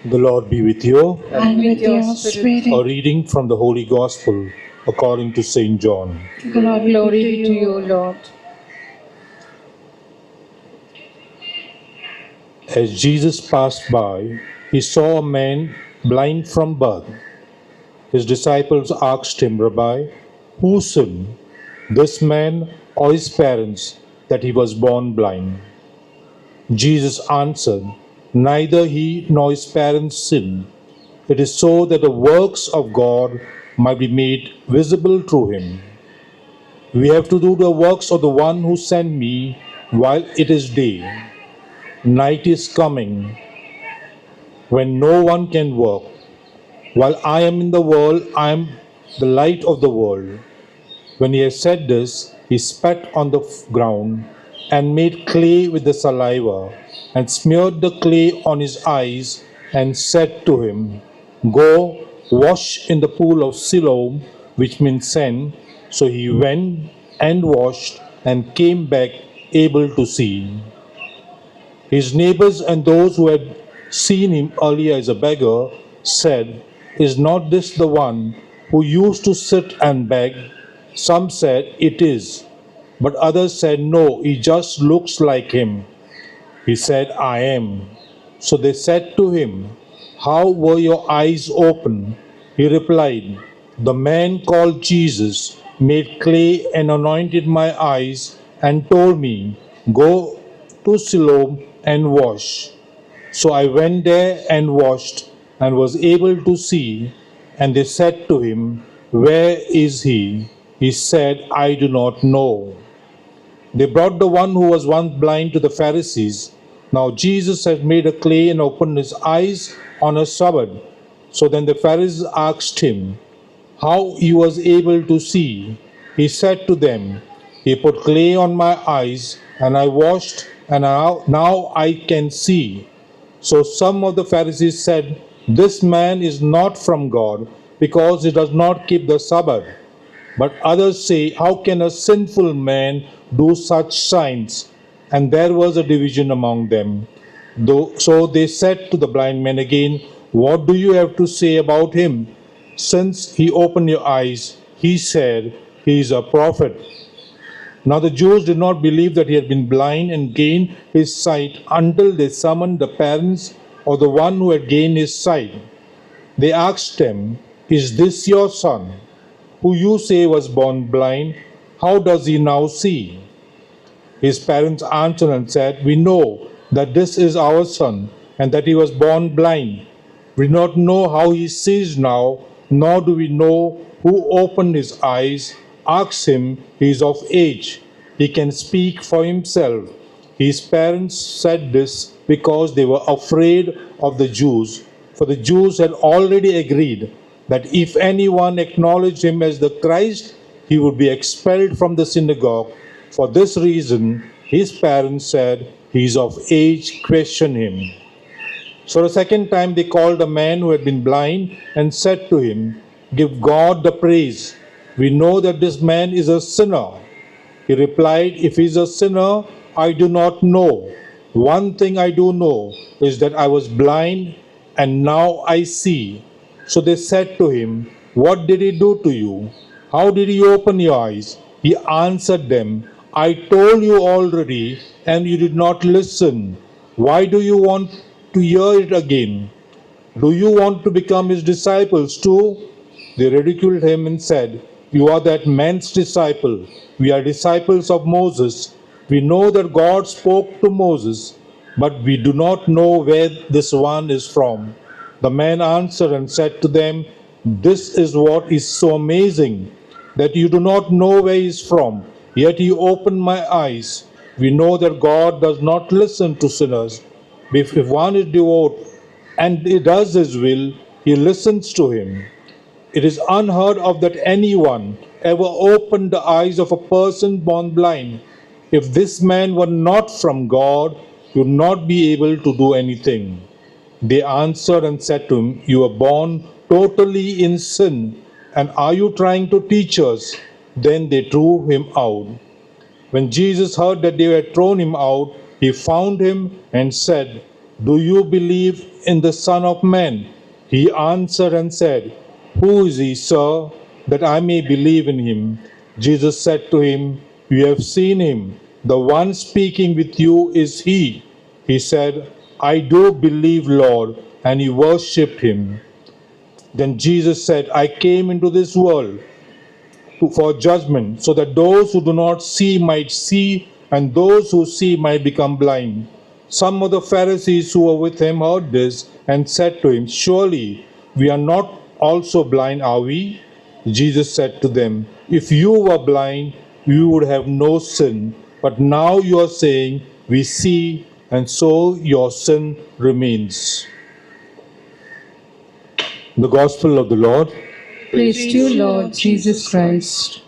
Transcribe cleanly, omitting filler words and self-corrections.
The Lord be with you. And with your spirit. A reading from the Holy Gospel according to St. John. Glory be to you, Lord. As Jesus passed by, he saw a man blind from birth. His disciples asked him, Rabbi, who sinned, this man or his parents, that he was born blind? Jesus answered, neither he nor his parents sinned. It is so that the works of God might be made visible through him. We have to do the works of the one who sent me while it is day. Night is coming when no one can work. While I am in the world, I am the light of the world. When he had said this, he spat on the ground and made clay with the saliva and smeared the clay on his eyes and said to him, go wash in the pool of Siloam, which means send. So he went and washed and came back able to see. His neighbors and those who had seen him earlier as a beggar said, is not this the one who used to sit and beg? Some said, it is. But others said, no, he just looks like him. He said, I am. So they said to him, how were your eyes opened? He replied, the man called Jesus made clay and anointed my eyes and told me, go to Siloam and wash. So I went there and washed and was able to see. And they said to him, where is he? He said, I do not know. They brought the one who was once blind to the Pharisees. Now Jesus had made a clay and opened his eyes on a Sabbath. So then the Pharisees asked him how he was able to see. He said to them, he put clay on my eyes and I washed and now I can see. So some of the Pharisees said, this man is not from God because he does not keep the Sabbath. But others say, how can a sinful man do such signs? And there was a division among them. So they said to the blind man again, what do you have to say about him? Since he opened your eyes, he said, he is a prophet. Now the Jews did not believe that he had been blind and gained his sight until they summoned the parents of the one who had gained his sight. They asked him, is this your son, who you say was born blind? How does he now see? His parents answered and said, we know that this is our son, and that he was born blind. We do not know how he sees now, nor do we know who opened his eyes. Ask him, he is of age. He can speak for himself. His parents said this because they were afraid of the Jews, for the Jews had already agreed that if anyone acknowledged him as the Christ, he would be expelled from the synagogue. For this reason, his parents said, he is of age, question him. So the second time they called a man who had been blind and said to him, give God the praise. We know that this man is a sinner. He replied, if he is a sinner, I do not know. One thing I do know is that I was blind and now I see. So they said to him, what did he do to you? How did he open your eyes? He answered them, I told you already and you did not listen. Why do you want to hear it again? Do you want to become his disciples too? They ridiculed him and said, you are that man's disciple. We are disciples of Moses. We know that God spoke to Moses, but we do not know where this one is from. The man answered and said to them, this is what is so amazing, that you do not know where he is from, yet he opened my eyes. We know that God does not listen to sinners. If one is devout and he does his will, he listens to him. It is unheard of that anyone ever opened the eyes of a person born blind. If this man were not from God, he would not be able to do anything. They answered and said to him, you were born totally in sin, and are you trying to teach us? Then they threw him out. When Jesus heard that they had thrown him out, he found him and said, Do you believe in the Son of Man? He answered and said, Who is he, sir, that I may believe in him? Jesus said to him, You have seen him. The one speaking with you is he. He said, I do believe, Lord, and he worshipped him. Then Jesus said, I came into this world for judgment, so that those who do not see might see, and those who see might become blind. Some of the Pharisees who were with him heard this and said to him, Surely we are not also blind, are we? Jesus said to them, If you were blind, you would have no sin. But now you are saying, We see, and so your sin remains. The Gospel of the Lord. Praise to you, Lord Jesus Christ.